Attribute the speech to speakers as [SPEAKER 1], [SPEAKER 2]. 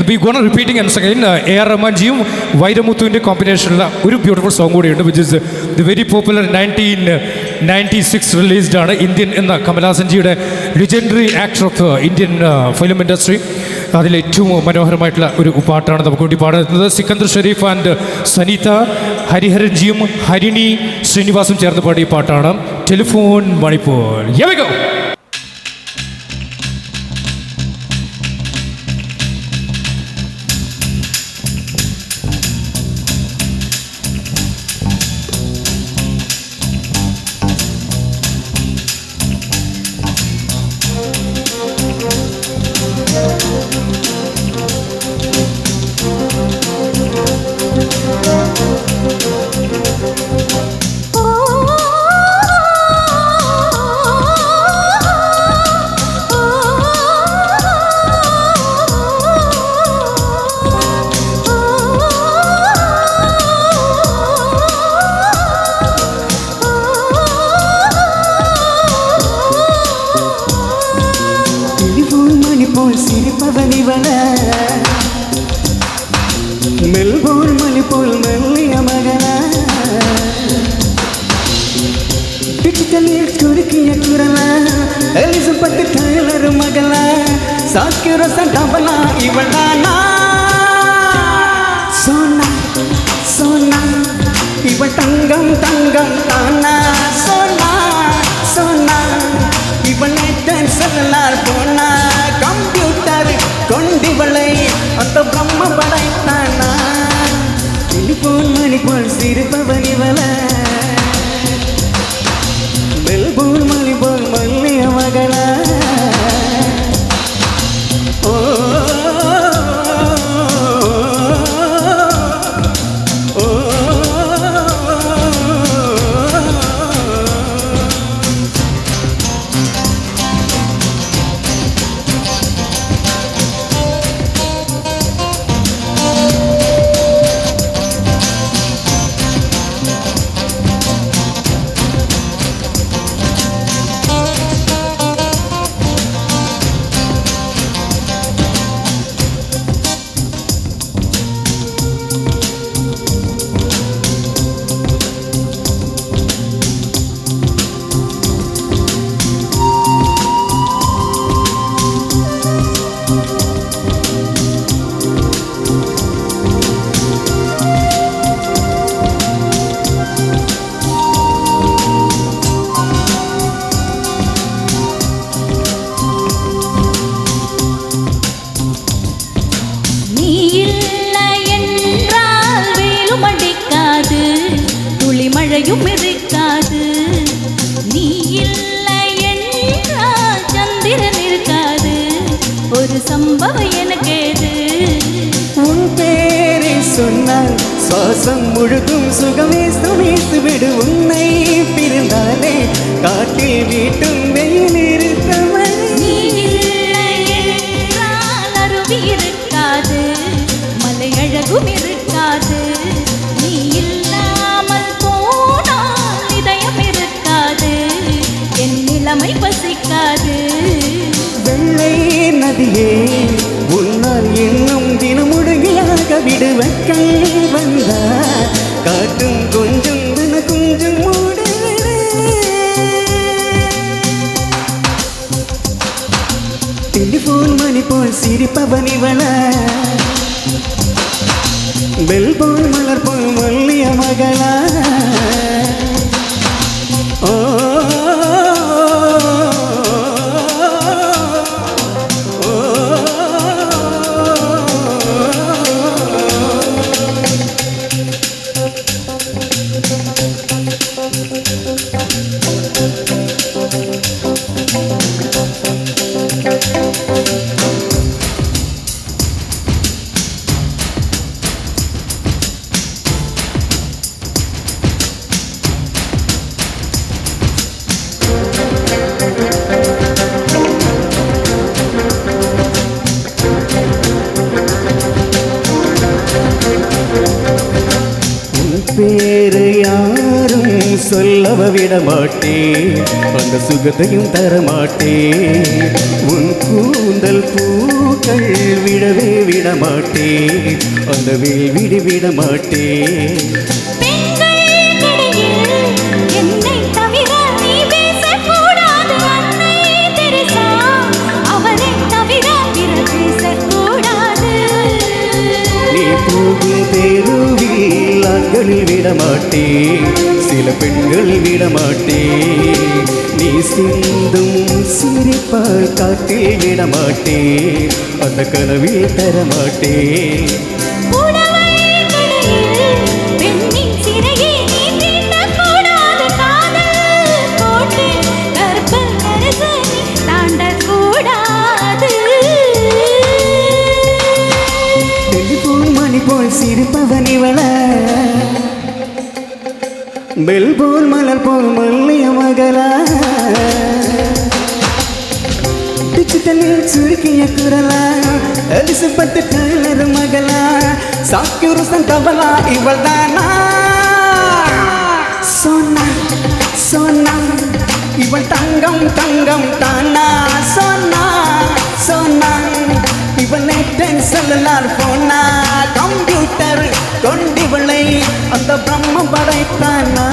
[SPEAKER 1] we gonna repeating once again A.R. Rahmanജിയും വൈരമുത്തുവിൻ്റെ കോമ്പിനേഷനുള്ള ഒരു ബ്യൂട്ടിഫുൾ സോങ് കൂടിയുണ്ട് which is the very popular 1996 released ആണ് ഇന്ത്യൻ എന്ന കമൽഹാസൻജിയുടെ legendary actor of Indian film industry. അതിലേറ്റവും മനോഹരമായിട്ടുള്ള ഒരു പാട്ടാണ് നമുക്ക് വേണ്ടി പാടുന്നത്. സിക്കന്ദർ ഷെരീഫ് ആൻഡ് സനീത ഹരിഹരൻജിയും ഹരിണി ശ്രീനിവാസും ചേർന്ന് പാടിയ പാട്ടാണ് ടെലിഫോൺ മണിപ്പൂർ. Here we go.
[SPEAKER 2] മെൽബോൺ മണിപ്പോൾ മെല്ലിയ മകന ഡിജിറ്റലിൽ കുരുക്കിയ കുരല എലിസബത്ത് ടൈലർ മകള സാക്കിറസ ഡബല ഇവളാനാ സോന സോന ഇവ തങ്കം തങ്കം താനാ സോന സോന ഇവളെ ടെൻഷനിലാർ പോന കമ്പ്യൂട്ടർ കൊണ്ടിവളെ அந்த பிரம்ம படைத்தானா டெலிஃபோன் மணி போல் சிரிப்பவன் இவள மெல்போன் மணி போல் மல்லிய மகளா ஓ
[SPEAKER 3] மழையும் இருக்காது, நீ இல்லை என்றால் சந்திரன் இருக்காது, ஒரு சம்பவம் எனக்கேது.
[SPEAKER 2] உன் பேரை சொன்னால் சுவாசம் முழுதும் சுகமே சுமேத்து விடு. உன்னை பிறந்தாலே காட்டில் வீட்டும் வெயில் இருக்கவன்.
[SPEAKER 3] நீ இல்லை என்றால் அருவி இருக்காது, மலை அழகும் இருக்காது, நீ இல்லாமல் போனால் இதயம் இருக்காது, என் நிலைமை பசிக்காது.
[SPEAKER 2] வெள்ளை நதியே உன்னால் இன்னும் தினமுடுகியாக விடுவக்கல் வந்தார் காட்டும் கொஞ்சம் தன கொஞ்சம் மூடு. டெலிஃபோன் மணி போல் சிரிப்பவன் இவள, பெல் போல் மலர் போல் மல்லிய மகளா. ஓ வேறு யாரும் சொல்லவ விட மாட்டேன், அந்த சுகத்தையும் தர மாட்டேன். உன் கூந்தல் பூக்கள் விடவே விட மாட்டேன், அந்த வேல் விட மாட்டேன்.
[SPEAKER 3] என்னை தவிர நீ பேசக்கூடாது அன்னை தெரசா, அவரை தவிர பிற பேசக்கூடாது.
[SPEAKER 2] நீ போகும் தெருவில் ஆண்களில் விட மாட்டேன், சில பெண்கள் விட மாட்டேன். நீ சிந்தும் சிரிப்பால் காட்டில் விட மாட்டேன், அந்த கனவில் தர மாட்டேன்.
[SPEAKER 3] புடவை கடையில் பெண்ணின் சிறையை நீ தீண்டக்கூடாது, காதல் கோட்டை கற்ப அரசை நீ தாண்டக்கூடாது.
[SPEAKER 2] டெலிபோன் மணி போல் சிரிப்பவன் இவள, பெல் போல் மலர் போல் மல்லிய மகளா, டிஜிட்டலில் சுருக்கிய குரலா, எலிசபெத் டெய்லர் மகளா, சாக்கியுருசன் தவளா இவள் தானா? சோனா சோனா இவள் தங்கம் தங்கம் தானா? சோனா சோனா இவள் நெட்டன் செல்லுலார் போனா, கம்ப்யூட்டர் கொண்டிவளை அந்த பிரம்ம படைத்தானா?